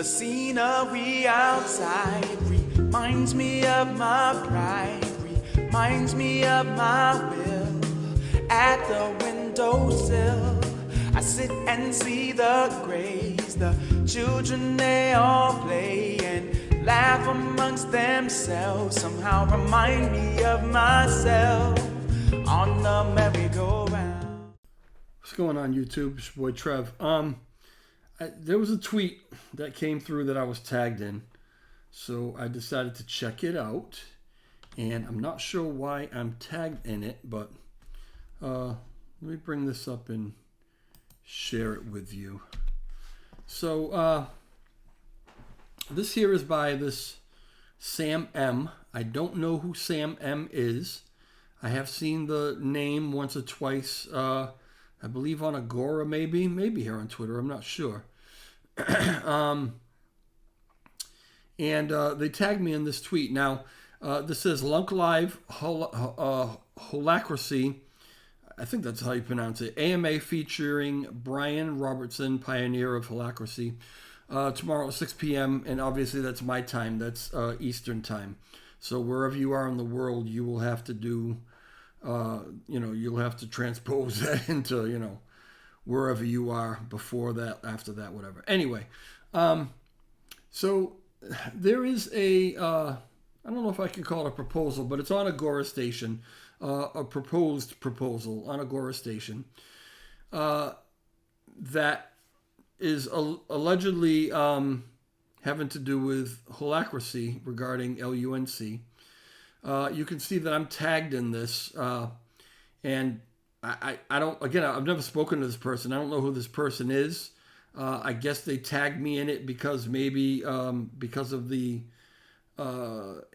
The scenery outside reminds me of my pride, reminds me of my will. At the windowsill, I sit and see the grays. The children, they all play and laugh amongst themselves. Somehow remind me of myself on the merry-go-round. What's going on, YouTube? It's your boy Trev. There was a tweet that came through that I was tagged in, so I decided to check it out. And I'm not sure why I'm tagged in it, but let me bring this up and share it with you. So this here is by this Sam M. I don't know who Sam M is. I have seen the name once or twice, I believe on Agora, maybe here on Twitter, I'm not sure. And they tagged me in this tweet. Now, this says Lunk Live Holacracy. I think that's how you pronounce it. AMA featuring Brian Robertson, pioneer of Holacracy. Tomorrow at 6 p.m. And obviously that's my time. That's Eastern time. So wherever you are in the world, you will have to do, you'll have to transpose that into, wherever you are before that, after that, whatever. Anyway, so there is a, I don't know if I can call it a proposal, but it's on Agora Station, a proposed proposal on Agora Station that is allegedly having to do with Holacracy regarding LUNC. You can see that I'm tagged in this, and I don't, again, I've never spoken to this person. I don't know who this person is. I guess they tagged me in it because maybe because of the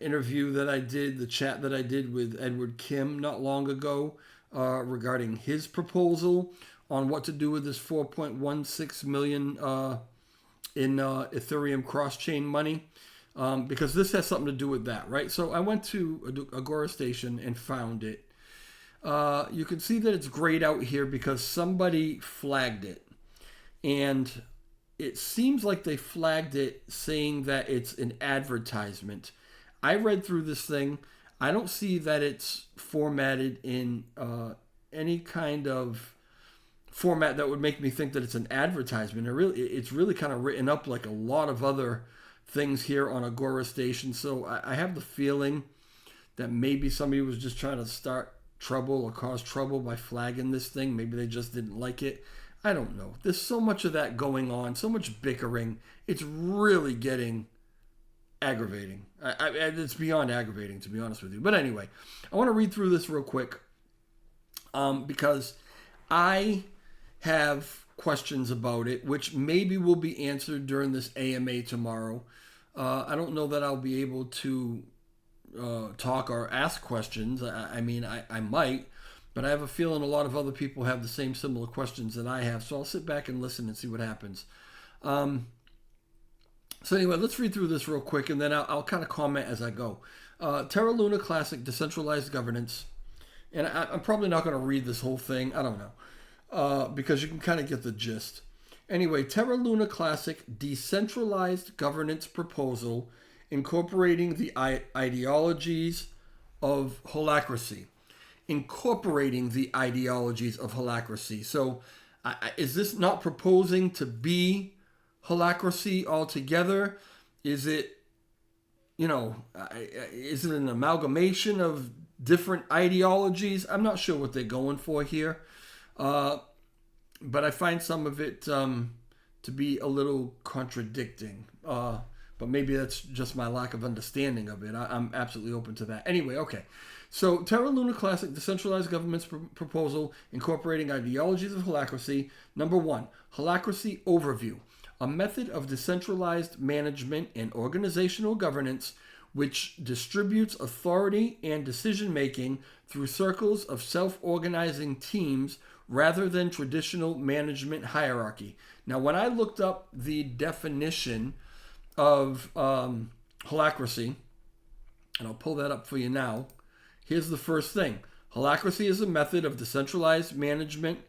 interview that I did, the chat that I did with Edward Kim not long ago regarding his proposal on what to do with this 4.16 million in Ethereum cross-chain money, because this has something to do with that, right? So I went to Agora Station and found it. You can see that it's grayed out here because somebody flagged it. And it seems like they flagged it saying that it's an advertisement. I read through this thing. I don't see that it's formatted in any kind of format that would make me think that it's an advertisement. It's really kind of written up like a lot of other things here on Agora Station. So I have the feeling that maybe somebody was just trying to start trouble or cause trouble by flagging this thing. Maybe they just didn't like it. I don't know. There's so much of that going on, so much bickering. It's really getting aggravating. It's beyond aggravating, to be honest with you. But anyway, I want to read through this real quick because I have questions about it, which maybe will be answered during this AMA tomorrow. I don't know that I'll be able to talk or ask questions. I mean, I might, but I have a feeling a lot of other people have the same similar questions that I have. So I'll sit back and listen and see what happens. So anyway, let's read through this real quick, and then I'll kind of comment as I go. Terra Luna Classic Decentralized Governance. And I'm probably not going to read this whole thing. I don't know. Because you can kind of get the gist. Anyway, Terra Luna Classic Decentralized Governance Proposal incorporating the ideologies of Holacracy. Incorporating the ideologies of Holacracy. So is this not proposing to be Holacracy altogether? Is it, is it an amalgamation of different ideologies? I'm not sure what they're going for here. But I find some of it to be a little contradicting. But maybe that's just my lack of understanding of it. I'm absolutely open to that. Anyway, okay. So, Terra Luna Classic Decentralized Government's Proposal Incorporating Ideologies of Holacracy. Number 1, Holacracy Overview. A method of decentralized management and organizational governance which distributes authority and decision-making through circles of self-organizing teams rather than traditional management hierarchy. Now, when I looked up the definition of Holacracy, and I'll pull that up for you now. Here's the first thing. Holacracy is a method of decentralized management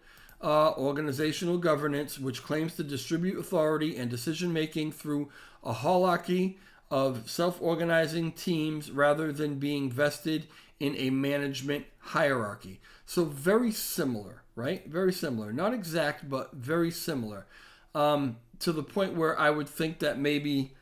organizational governance, which claims to distribute authority and decision-making through a hierarchy of self-organizing teams rather than being vested in a management hierarchy. So very similar, right? Very similar. Not exact, but very similar. To the point where I would think that maybe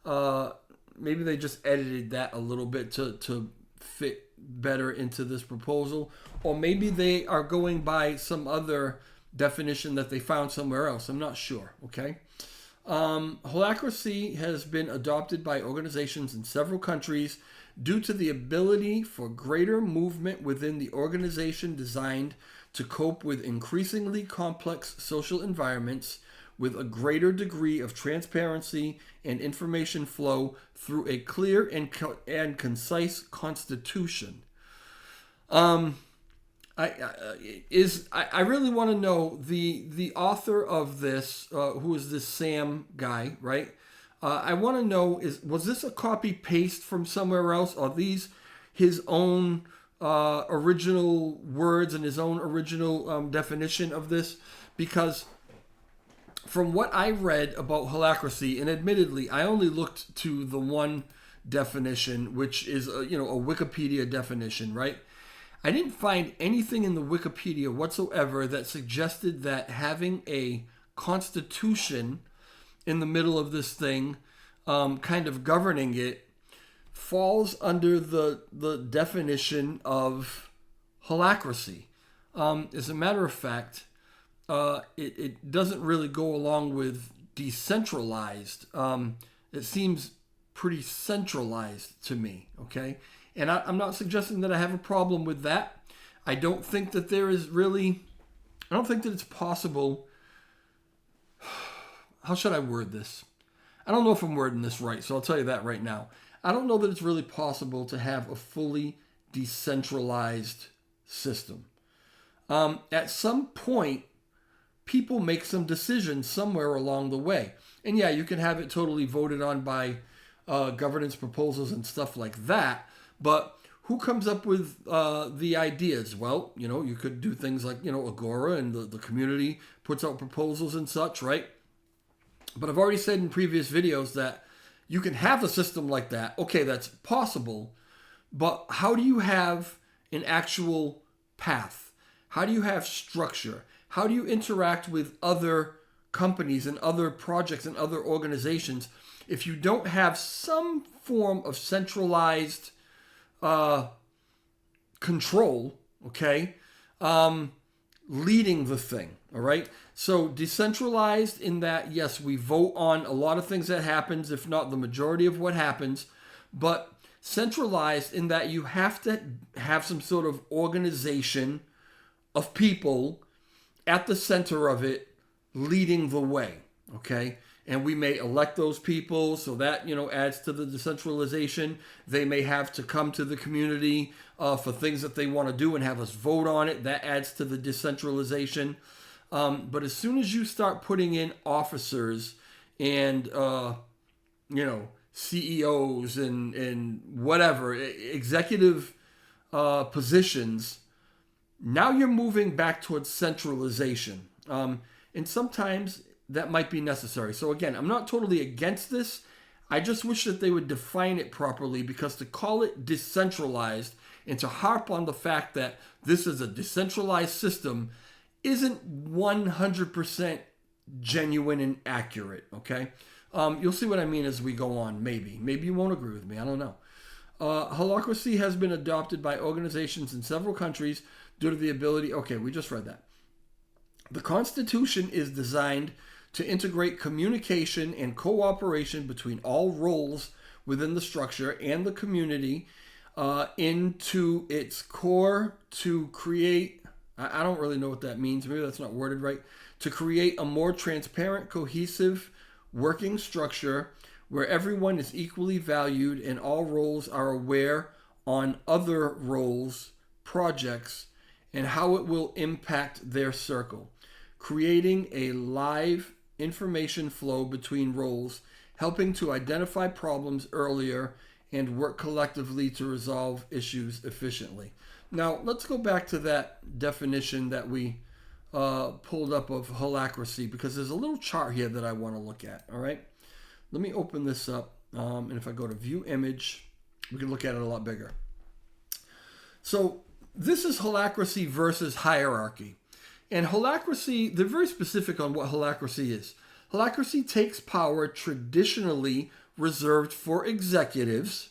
they just edited that a little bit to fit better into this proposal, or maybe they are going by some other definition that they found somewhere else. I'm not sure. Okay. Holacracy has been adopted by organizations in several countries due to the ability for greater movement within the organization designed to cope with increasingly complex social environments with a greater degree of transparency and information flow through a clear and concise constitution. I really want to know the author of this, who is this Sam guy, right? I want to know, was this a copy paste from somewhere else? Are these his own original words and his own original definition of this? Because from what I read about holacracy, and admittedly, I only looked to the one definition, which is a Wikipedia definition, right? I didn't find anything in the Wikipedia whatsoever that suggested that having a constitution in the middle of this thing, kind of governing it, falls under the definition of holacracy. As a matter of fact, it doesn't really go along with decentralized. It seems pretty centralized to me, okay? And I'm not suggesting that I have a problem with that. I don't think that I don't think that it's possible. How should I word this? I don't know if I'm wording this right, so I'll tell you that right now. I don't know that it's really possible to have a fully decentralized system. At some point, people make some decisions somewhere along the way. And yeah, you can have it totally voted on by governance proposals and stuff like that. But who comes up with the ideas? Well, you could do things like, Agora, and the community puts out proposals and such, right? But I've already said in previous videos that you can have a system like that. Okay, that's possible. But how do you have an actual path? How do you have structure? How do you interact with other companies and other projects and other organizations if you don't have some form of centralized control, okay, leading the thing, all right? So decentralized in that, yes, we vote on a lot of things that happens, if not the majority of what happens, but centralized in that you have to have some sort of organization of people at the center of it leading the way, okay? And we may elect those people, so that, adds to the decentralization. They may have to come to the community for things that they want to do and have us vote on it. That adds to the decentralization. But as soon as you start putting in officers and, CEOs and whatever, executive positions, now you're moving back towards centralization. And sometimes that might be necessary. So again, I'm not totally against this. I just wish that they would define it properly, because to call it decentralized and to harp on the fact that this is a decentralized system isn't 100% genuine and accurate, okay? You'll see what I mean as we go on, maybe. Maybe you won't agree with me, I don't know. Holacracy has been adopted by organizations in several countries due to the ability... Okay, we just read that. The Constitution is designed to integrate communication and cooperation between all roles within the structure and the community into its core to create... I don't really know what that means. Maybe that's not worded right. To create a more transparent, cohesive working structure where everyone is equally valued and all roles are aware on other roles, projects, and how it will impact their circle. Creating a live information flow between roles, helping to identify problems earlier and work collectively to resolve issues efficiently. Now, let's go back to that definition that we pulled up of Holacracy because there's a little chart here that I want to look at. All right, let me open this up, and if I go to View Image, we can look at it a lot bigger. So this is Holacracy versus hierarchy. And Holacracy, they're very specific on what Holacracy is. Holacracy takes power traditionally reserved for executives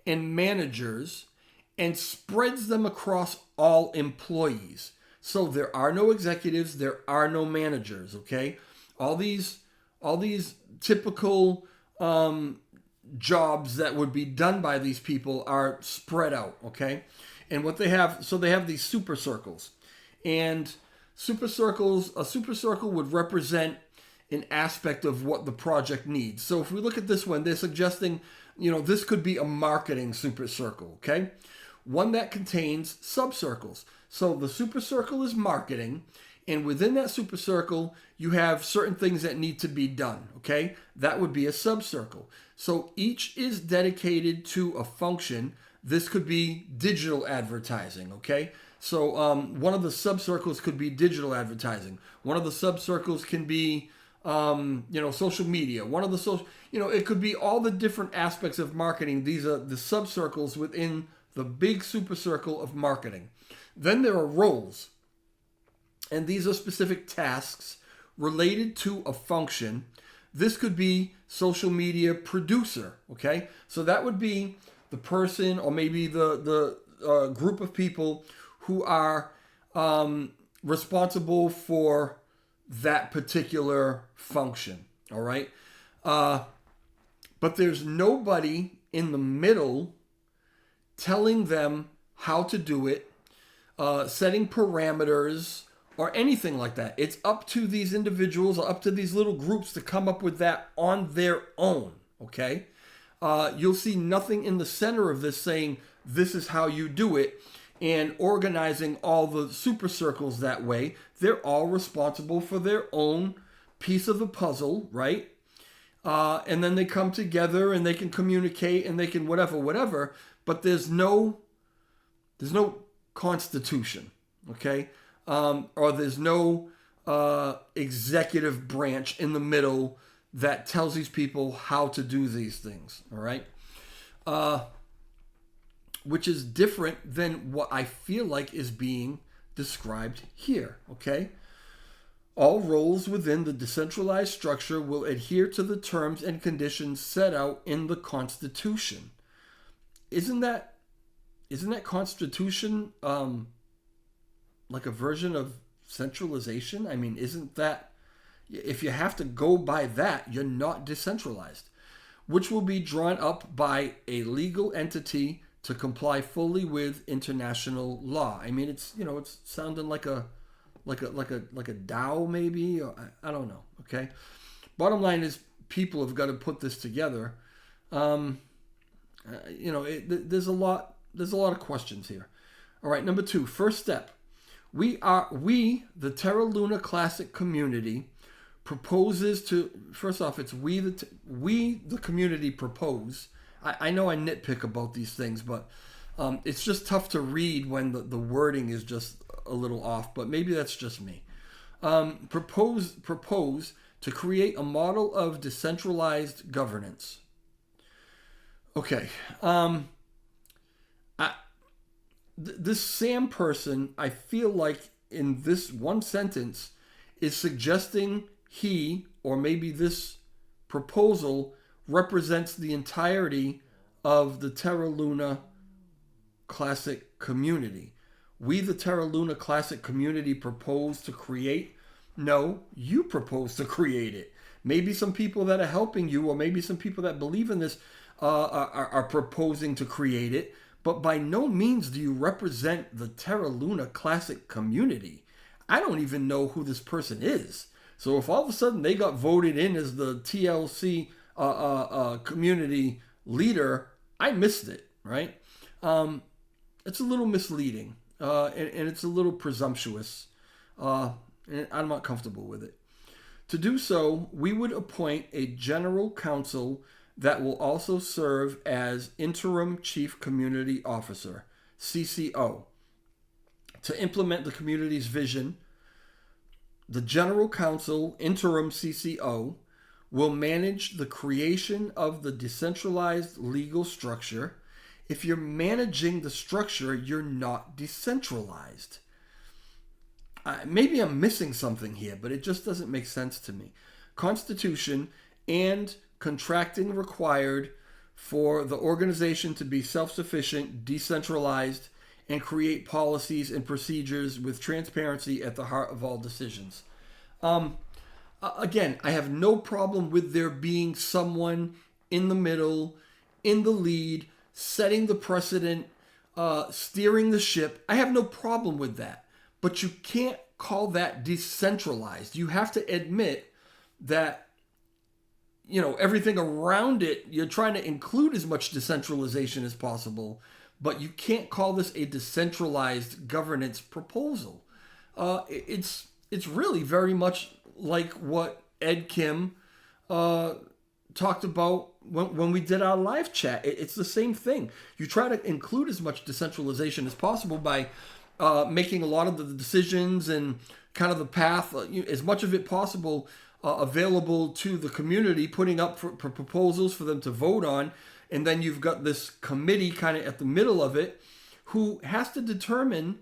and managers and spreads them across all employees. So there are no executives, there are no managers, okay? All these typical jobs that would be done by these people are spread out, okay? And what they have, so they have these super circles. And super circles, a super circle would represent an aspect of what the project needs. So if we look at this one, they're suggesting, this could be a marketing super circle, okay? One that contains subcircles. So the super circle is marketing, and within that super circle, you have certain things that need to be done, okay? That would be a subcircle. So each is dedicated to a function. This could be digital advertising, okay? So one of the subcircles could be digital advertising. One of the subcircles can be, social media. One of the social, it could be all the different aspects of marketing. These are the subcircles within the big super circle of marketing. Then there are roles. And these are specific tasks related to a function. This could be social media producer, okay? So that would be the person or maybe the group of people who are responsible for that particular function, all right? But there's nobody in the middle telling them how to do it, setting parameters, or anything like that. It's up to these individuals or up to these little groups to come up with that on their own, okay? You'll see nothing in the center of this saying, this is how you do it, and organizing all the super circles that way. They're all responsible for their own piece of the puzzle, right? And then they come together and they can communicate and they can whatever, but there's no constitution, okay? Or there's no executive branch in the middle that tells these people how to do these things, all right? Which is different than what I feel like is being described here, okay? All roles within the decentralized structure will adhere to the terms and conditions set out in the Constitution. Isn't that Constitution like a version of centralization? I mean, isn't that, if you have to go by that, you're not decentralized, which will be drawn up by a legal entity to comply fully with international law. I mean, it's sounding like a DAO maybe, or I don't know. Okay, bottom line is people have got to put this together. There's a lot of questions here. All right, number 2, first step. We, the Terra Luna Classic community, proposes to, first off, it's we the community propose. I know I nitpick about these things, but it's just tough to read when the wording is just a little off, but maybe that's just me. Propose to create a model of decentralized governance. Okay. This Sam person, I feel like in this one sentence is suggesting he, or maybe this proposal, represents the entirety of the Terra Luna Classic community. We, the Terra Luna Classic community, propose to create. No, you propose to create it. Maybe some people that are helping you, or maybe some people that believe in this, are proposing to create it. But by no means do you represent the Terra Luna Classic community. I don't even know who this person is. So if all of a sudden they got voted in as the TLC community leader, I missed it, right? It's a little misleading, and it's a little presumptuous, and I'm not comfortable with it. To do so, we would appoint a general counsel that will also serve as interim chief community officer, CCO, to implement the community's vision, The General Counsel, interim CCO, will manage the creation of the decentralized legal structure. If you're managing the structure, you're not decentralized. Maybe I'm missing something here, but it just doesn't make sense to me. Constitution and contracting required for the organization to be self-sufficient, decentralized, and create policies and procedures with transparency at the heart of all decisions. Again, I have no problem with there being someone in the middle, in the lead, setting the precedent, steering the ship. I have no problem with that. But you can't call that decentralized. You have to admit that, everything around it, you're trying to include as much decentralization as possible, but you can't call this a decentralized governance proposal. It's really very much like what Ed Kim talked about when we did our live chat. It's the same thing. You try to include as much decentralization as possible by making a lot of the decisions and kind of the path, as much of it possible, available to the community, putting up for proposals for them to vote on. And then you've got this committee kind of at the middle of it who has to determine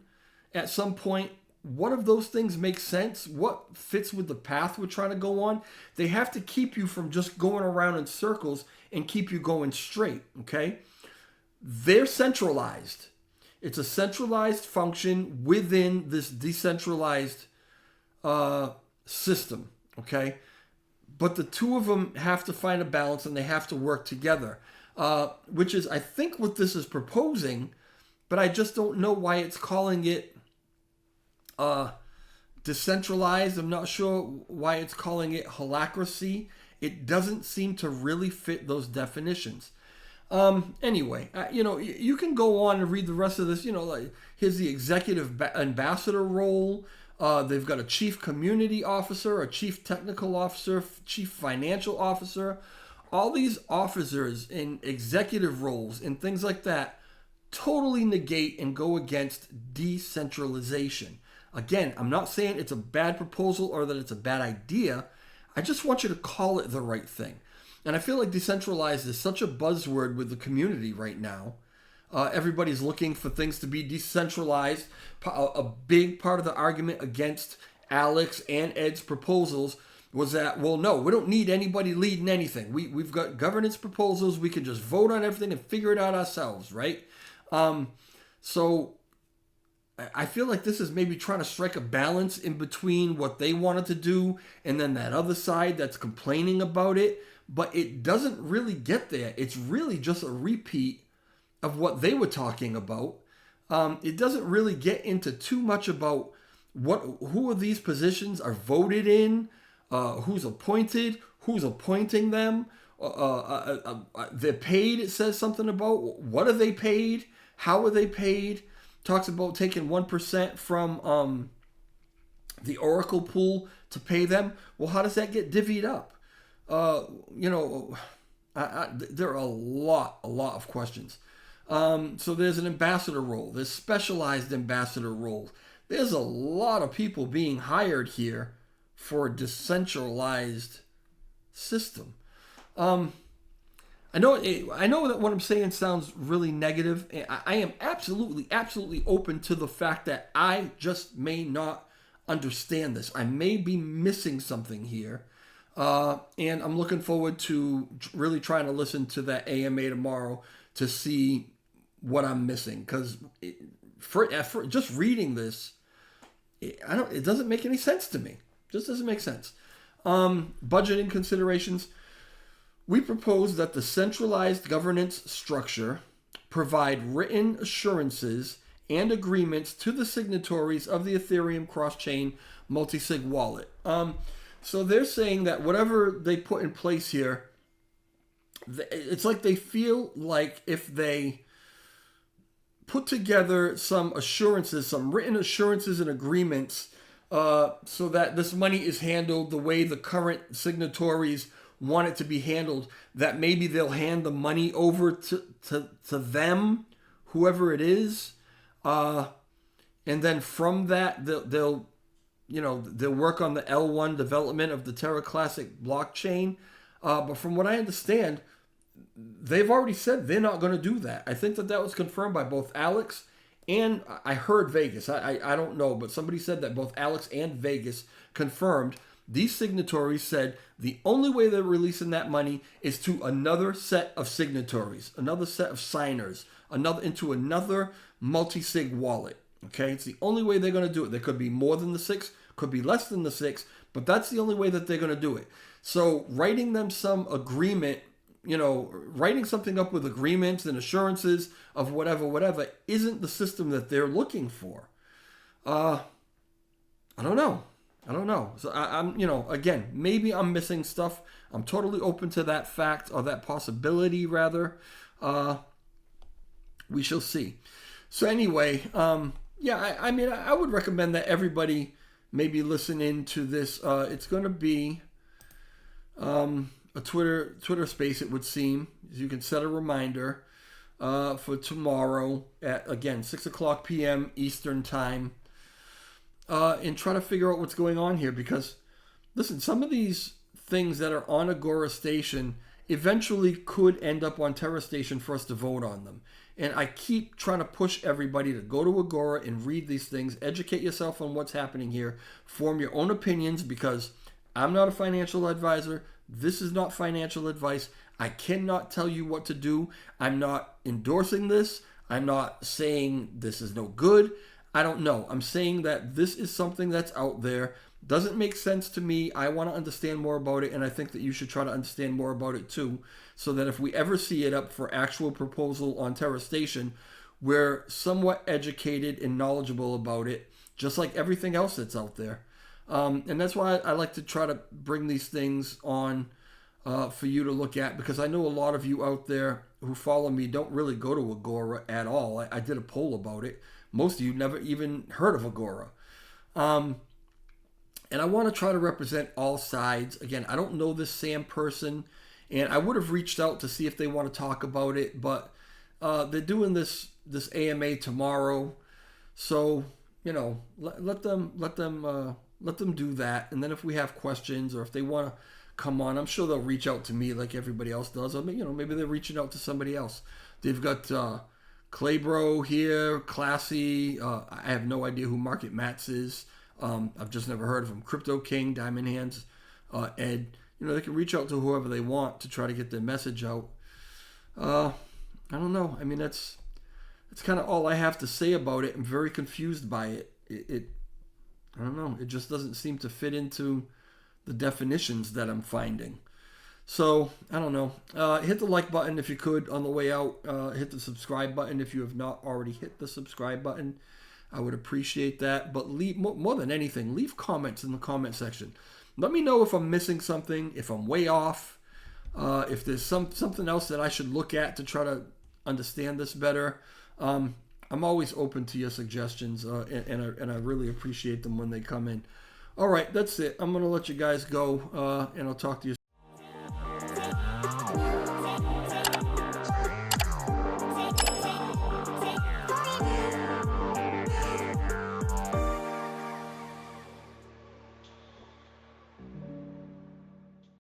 at some point what of those things make sense, what fits with the path we're trying to go on. They have to keep you from just going around in circles and keep you going straight, okay? They're centralized. It's a centralized function within this decentralized system, okay? But the two of them have to find a balance and they have to work together, which is, I think, what this is proposing, but I just don't know why it's calling it decentralized. I'm not sure why it's calling it holacracy. It doesn't seem to really fit those definitions. Anyway, you can go on and read the rest of this. Like, here's the executive ambassador role. They've got a chief community officer, a chief technical officer, chief financial officer. All these officers in executive roles and things like that totally negate and go against decentralization. Again, I'm not saying it's a bad proposal or that it's a bad idea. I just want you to call it the right thing. And I feel like decentralized is such a buzzword with the community right now. Everybody's looking for things to be decentralized. A big part of the argument against Alex and Ed's proposals was that, well, no, we don't need anybody leading anything. We've got governance proposals. We can just vote on everything and figure it out ourselves, right? So I feel like this is maybe trying to strike a balance in between what they wanted to do and then that other side that's complaining about it. But it doesn't really get there. It's really just a repeat of what they were talking about. It doesn't really get into too much about who of these positions are voted in, who's appointed, who's appointing them. They're paid, it says something about. What are they paid? How are they paid? Talks about taking 1% from the Oracle pool to pay them. Well, how does that get divvied up? There are a lot of questions. So there's an ambassador role. There's specialized ambassador role. There's a lot of people being hired here for a decentralized system. I know that what I'm saying sounds really negative. I am absolutely open to the fact that I just may not understand this. I may be missing something here. And I'm looking forward to really trying to listen to that AMA tomorrow to see what I'm missing. Because for just reading this, it doesn't make any sense to me. Just doesn't make sense. Budgeting considerations. We propose that the centralized governance structure provide written assurances and agreements to the signatories of the Ethereum cross-chain multi-sig wallet. So they're saying that whatever they put in place here, it's like they feel like if they put together some assurances, some written assurances and agreements, so that this money is handled the way the current signatories want it to be handled, that maybe they'll hand the money over to them, whoever it is, and then from that they'll they'll work on the L1 development of the Terra Classic blockchain. But from what I understand, they've already said they're not going to do that. I think that was confirmed by both Alex and I heard Vegas. I don't know, but somebody said that both Alex and Vegas confirmed. These signatories said the only way they're releasing that money is to another set of signatories, another set of signers, into another multi-sig wallet. Okay, it's the only way they're going to do it. There could be more than the 6, could be less than the 6, but that's the only way that they're going to do it. So writing them some agreement, writing something up with agreements and assurances of whatever, isn't the system that they're looking for. I don't know. So I'm, again, maybe I'm missing stuff. I'm totally open to that fact, or that possibility rather. We shall see. So anyway, I would recommend that everybody maybe listen in to this. It's going to be a Twitter space, it would seem. You can set a reminder for tomorrow at, again, 6 o'clock p.m. Eastern time. And try to figure out what's going on here, because listen, some of these things that are on Agora Station eventually could end up on Terra Station for us to vote on them. And I keep trying to push everybody to go to Agora and read these things, educate yourself on what's happening here, form your own opinions, because I'm not a financial advisor. This is not financial advice. I cannot tell you what to do. I'm not endorsing this. I'm not saying this is no good. I don't know. I'm saying that this is something that's out there. Doesn't make sense to me. I want to understand more about it, and I think that you should try to understand more about it too, so that if we ever see it up for actual proposal on Terra Station, we're somewhat educated and knowledgeable about it, just like everything else that's out there. And that's why I like to try to bring these things on for you to look at, because I know a lot of you out there who follow me don't really go to Agora at all. I did a poll about it. Most of you never even heard of Agora. And I want to try to represent all sides. Again, I don't know this Sam person, and I would have reached out to see if they want to talk about it, but they're doing this AMA tomorrow. So, let them do that. And then if we have questions, or if they want to come on, I'm sure they'll reach out to me like everybody else does. Or, maybe they're reaching out to somebody else. They've got Claybro here, Classy. I have no idea who Market Mats is. I've just never heard of him. Crypto King, Diamond Hands, Ed. They can reach out to whoever they want to try to get their message out. I don't know. I mean, that's kind of all I have to say about it. I'm very confused by it. I don't know. It just doesn't seem to fit into the definitions that I'm finding. So, I don't know. Hit the like button if you could on the way out. Hit the subscribe button if you have not already hit the subscribe button. I would appreciate that. But leave, more than anything, leave comments in the comment section. Let me know if I'm missing something, if I'm way off, if there's something else that I should look at to try to understand this better. I'm always open to your suggestions, and I really appreciate them when they come in. All right, that's it. I'm going to let you guys go, and I'll talk to you